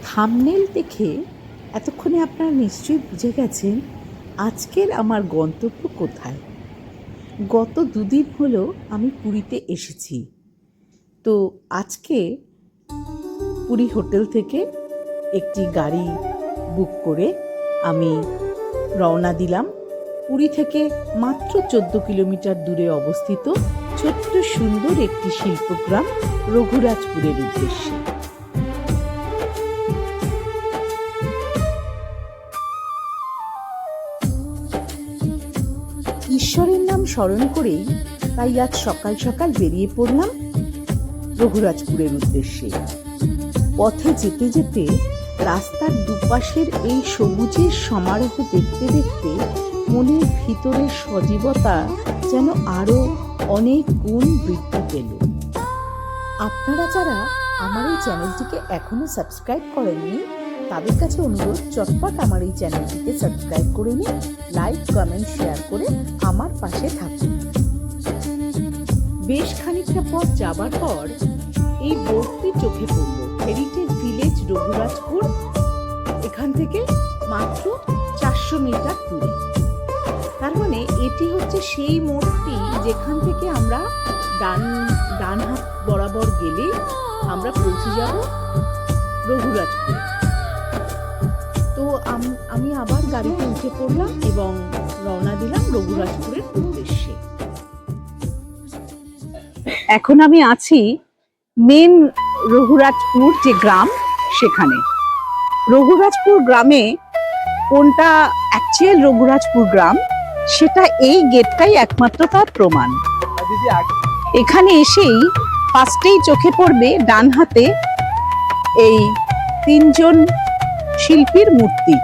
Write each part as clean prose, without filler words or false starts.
Thumbnail দেখে এতক্ষণে আপনারা নিশ্চয়ই বুঝে গেছেন আজকের আমার গন্তব্য কোথায়। গত দুদিন হলো আমি পুরীতে এসেছি। তো আজকে পুরী হোটেল থেকে একটি গাড়ি বুক করে আমি রওনা দিলাম পুরী থেকে মাত্র 14 কিলোমিটার দূরে অবস্থিত ছোট্ট সুন্দর একটি শিল্পগ্রাম রঘুরাজপুরের উদ্দেশ্যে। ঈশ্বরের নাম স্মরণ করেই তাই আজ সকাল সকাল বেরিয়ে পড়লাম রঘুরাজপুরের উদ্দেশ্যে। পথে যেতে যেতে রাস্তার দুপাশের এই সবুজের সমারোহ দেখতে দেখতে মনের ভিতরের সজীবতা যেন আরো অনেক গুণ বৃদ্ধি পেল। আপনারা যারা আমার এই চ্যানেলটিকে এখনো সাবস্ক্রাইব করেননি তাদের কাছে অনুরোধ, চটপট আমার এই চ্যানেলটিকে সাবস্ক্রাইব করে নিন, লাইক কমেন্ট শেয়ার করে আমার পাশে থাকুন। বেশ খানিকটা পথ যাবার পর এই বোর্ডটি চোখে পড়ল, হেরিটেজ ভিলেজ রঘুরাজপুর। এখান থেকে মাত্র 400 মিটার দূরে। তার মানে এটি হচ্ছে সেই মোড়টি যেখান থেকে আমরা ডান হাত বরাবর গেলে আমরা পৌঁছে যাব রঘুরাজপুর। তো আমি আবার গাড়িতে উঠে পড়লাম এবং রওনা দিলাম রঘুরাজপুরের উদ্দেশ্যে। এখন আমি আছি মেন রঘুরাজপুর যে গ্রাম সেখানে। রঘুরাজপুর গ্রামে কোনটা অ্যাকচুয়াল রঘুরাজপুর গ্রাম সেটা এই গেটটাই একমাত্র তার প্রমাণ। এখানে এসেই ফার্স্টেই চোখে পড়বে ডান হাতে এই 3 জন শিল্পীর মূর্তি।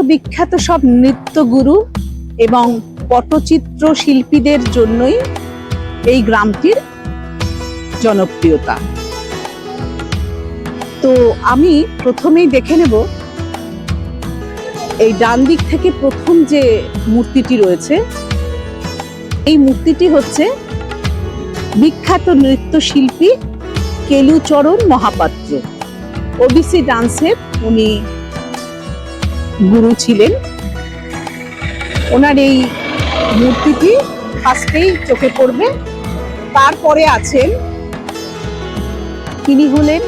বিখ্যাত সব নৃত্যগুরু এবং পটচিত্র শিল্পীদের জন্যই এই গ্রামটির জনপ্রিয়তা। তো আমি প্রথমেই দেখে নেব এই ডান দিক থেকে প্রথম যে মূর্তিটি রয়েছে, এই মূর্তিটি হচ্ছে বিখ্যাত নৃত্যশিল্পী কেলুচরণ মহাপাত্র। ওবিসি ডান্সের উনি গুরু ছিলেন। ওনার এই মূর্তিটি ফার্স্টেই চোখে পড়বে। তারপরে আছেন তিনি হলেন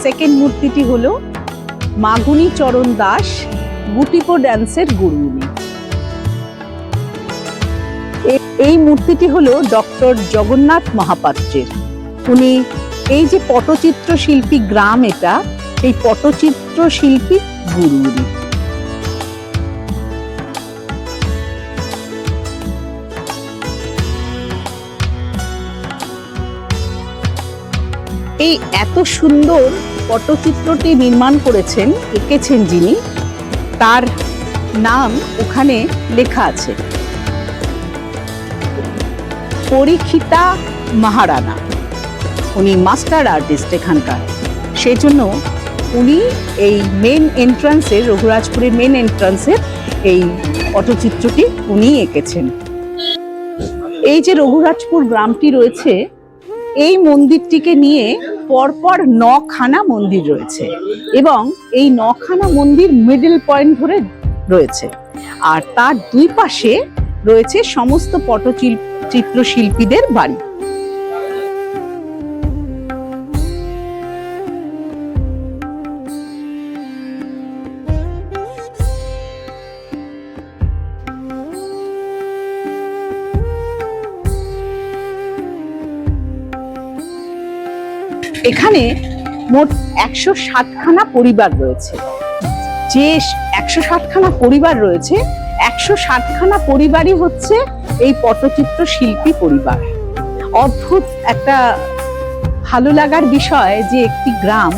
সেকেন্ড মূর্তিটি হলো মাগুনী চরণ দাস, গুটিপো ডান্সের গুরু। এই মূর্তিটি হলো ডক্টর জগন্নাথ মহাপাত্রের। উনি এই যে পটচিত্র শিল্পী গ্রাম, এটা এই পটচিত্র শিল্পী গুরু। এই এত সুন্দর পটচিত্রটি নির্মাণ করেছেন, এঁকেছেন যিনি, তার নাম ওখানে লেখা আছে পরীক্ষিতা মহারানা। উনি মাস্টার আর্টিস্ট এখানকার। সেই জন্য উনি এই মেন এন্ট্রান্সের, রঘুরাজপুরের মেন এন্ট্রান্সের এই পটচিত্রটি উনি এঁকেছেন। এই যে রঘুরাজপুর গ্রামটি রয়েছে, এই মন্দিরটিকে নিয়ে পরপর 9খানা মন্দির রয়েছে এবং এই 9খানা মন্দির মিডল পয়েন্ট ধরে রয়েছে। আর তার দুই পাশে রয়েছে সমস্ত পটচিত্রশিল্পীদের বাড়ি। এখানে মোট 160খানা পরিবার রয়েছে। যে 160খানা পরিবার রয়েছে, 160খানা পরিবারই হচ্ছে এই পটচিত্র শিল্পী পরিবার। অদ্ভুত একটা ভালো লাগার বিষয় যে একটি গ্রাম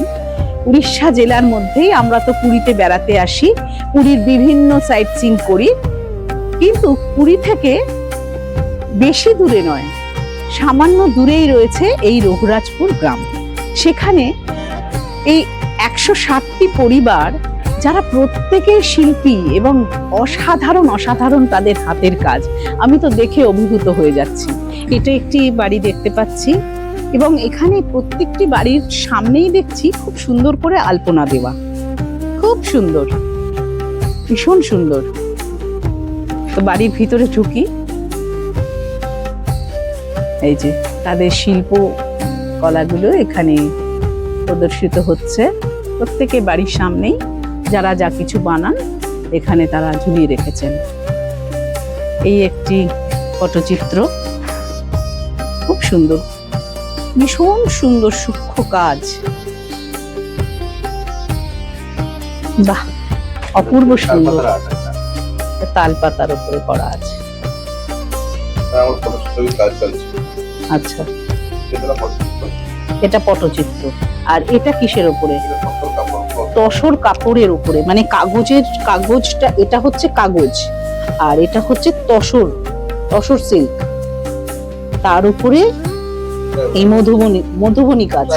উড়িষ্যা জেলার মধ্যেই। আমরা তো পুরীতে বেড়াতে আসি, পুরীর বিভিন্ন সাইট সিইং করি, কিন্তু পুরী থেকে বেশি দূরে নয়, সামান্য দূরেই রয়েছে এই রঘুরাজপুর গ্রাম। সেখানে এই 160টি পরিবার যারা প্রত্যেকের শিল্পী এবং অসাধারণ তাদের হাতের কাজ। আমি তো দেখে অভিভূত হয়ে যাচ্ছি। এটা একটি বাড়ি দেখতে পাচ্ছি, এবং এখানে প্রত্যেকটি বাড়ির সামনেই দেখছি খুব সুন্দর করে আলপনা দেওয়া, খুব সুন্দর, ভীষণ সুন্দর। তো বাড়ির ভিতরে ঢুকি, এই যে তাদের শিল্প কলাগুলো এখানে প্রদর্শিত হচ্ছে। প্রত্যেকে বাড়ির সামনেই যারা যা কিছু বানান এখানে তারা ঝুলিয়ে রেখেছেন। এই একটি পটচিত্র, খুব সুন্দর, ভীষণ সুন্দর সূক্ষ্ম কাজ। বাহ, অপূর্ব সুন্দর। তাল পাতার উপরে করা আছে। আচ্ছা, এটা পটচিত্র। আর এটা কিসের উপরে? তসর কাপড়ের উপরে, মানে কাগজটা, এটা হচ্ছে কাগজ আর এটা হচ্ছে তসর সিল্ক, তার উপরে এই মধুবনী কাজ,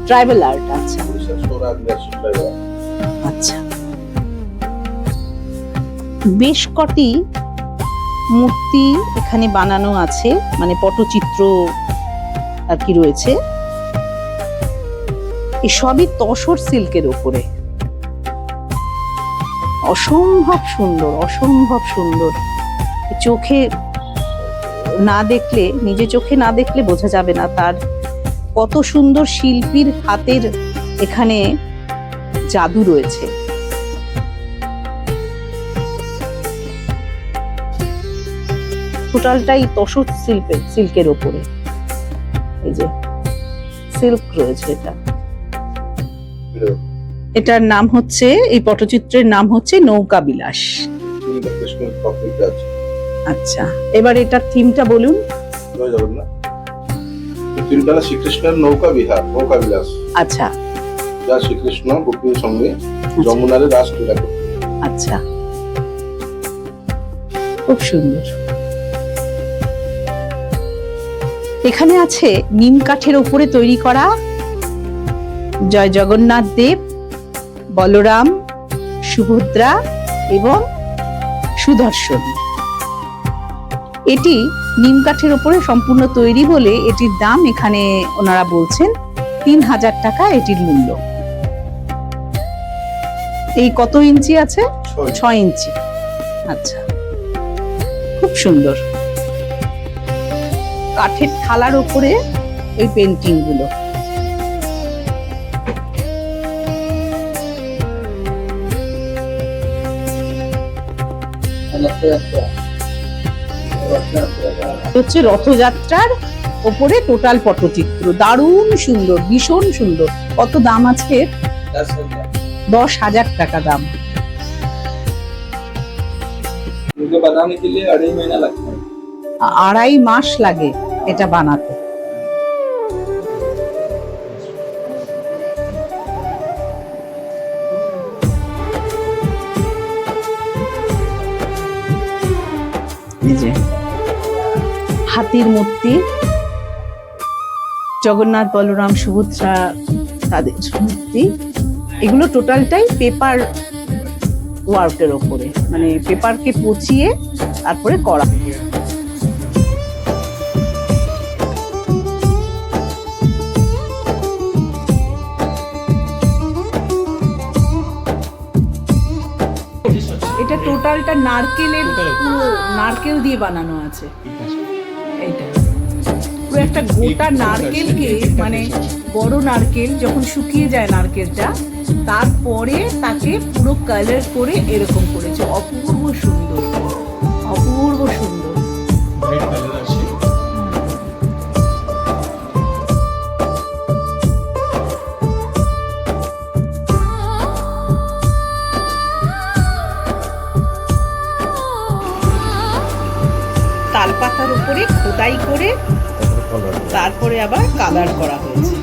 ট্রাইবাল আর্ট। আচ্ছা আচ্ছা, বেশ কটি মূর্তি এখানে বানানো আছে, মানে পটচিত্র আর কি রয়েছে। সবই তসর সিল্কের উপরে, অসম্ভব সুন্দর, অসম্ভব সুন্দর। চোখে না দেখলে, নিজে চোখে না দেখলে বোঝা যাবে না তার কত সুন্দর শিল্পীর হাতের এখানে জাদু রয়েছে। টোটালটাই তসর সিল্কের উপরে, এই যে সিল্ক রয়েছে। এটার নাম হচ্ছে, এই পটচিত্রের নাম হচ্ছে নৌকা বিলাস। আচ্ছা, এবার এটার থিমটা বলুন। শ্রীকৃষ্ণের নৌকা বিহার, নৌকা বিলাস। আচ্ছা, যা শ্রীকৃষ্ণ গোপীর সঙ্গে যমুনারে রাস ক্রীড়া করতেন। আচ্ছা, খুব সুন্দর। এখানে আছে নিম কাঠের উপরে তৈরি করা জয় জগন্নাথ দেব, বলরাম, সুভদ্রা এবং সুদর্শন। এটি নিম কাঠের উপরে সম্পূর্ণ তৈরি বলে এটির দাম এখানে ওনারা বলছেন 3000 টাকা এটির মূল্য। এই কত ইঞ্চি আছে? 6 ইঞ্চি। আচ্ছা, খুব সুন্দর। কাঠের থালার উপরে এই পেন্টিং গুলো। হচ্ছে রথযাত্রার ওপরে টোটাল পটচিত্র, দারুণ সুন্দর, ভীষণ সুন্দর। কত দাম আছে? 10,000 টাকা দাম। बनाने के लिए 2.5 महीना लगता है। 2.5 মাস লাগে এটা বানাতে। হাতির মূর্তি, জগন্নাথ, বলরাম, সুভদ্রা তাদের মূর্তি, এগুলো টোটালটাই পেপার ওয়ার্কের ওপরে, মানে পেপারকে পচিয়ে তারপরে করা। এটা টোটালটা নারকেলের, পুরো নারকেল দিয়ে বানানো আছে। এইটা পুরো একটা গোটা নারকেলকে, মানে বড় নারকেল যখন শুকিয়ে যায় নারকেলটা, তারপরে তাকে পুরো কালার করে এরকম করেছে। অপূর্ব সুন্দর, অপূর্ব সুন্দর। তালপাতার উপরে খোদাই করে তারপরে আবার কালার করা হয়েছে।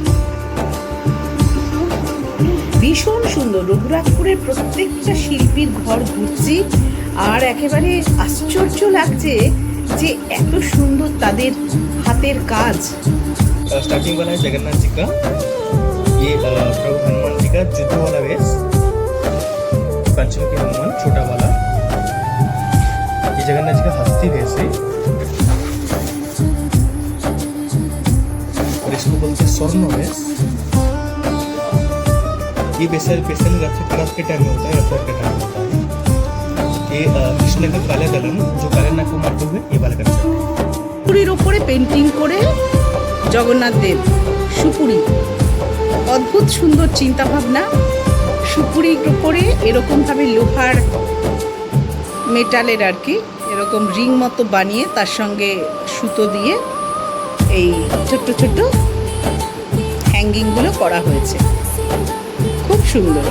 ভীষণ সুন্দর। রঘুরাজপুরের প্রত্যেকটা শিল্পীর ঘর ঘুরছি আর একেবারে আশ্চর্য লাগছে যে এত সুন্দর তাদের হাতের কাজ। स्टार्टिंग वाला है जगन्नाथ जी का, ये प्रभु हनुमान जी का जुद्ध वाला वेश, पंचमुखी हनुमान छोटा वाला, ये जगन्नाथ जी का हस्ती वेश है और इसको बोलते स्वर्ण है। ये बेसिकली रथ के टाइम में होता है, रथ के टाइम होता है। ये कृष्ण का काले दलन, जो काले नाग को मारते हुए ये बाल करते हैं। সুপুরির ওপরে পেন্টিং করে জগন্নাথ দেব, সুপুরি, অদ্ভুত সুন্দর চিন্তা ভাবনা। সুপুরির ওপরে এরকমভাবে লোহার মেটালের আর কি এরকম রিং মতো বানিয়ে তার সঙ্গে সুতো দিয়ে এই ছোট্ট ছোট্ট হ্যাঙ্গিংগুলো করা হয়েছে, খুব সুন্দর।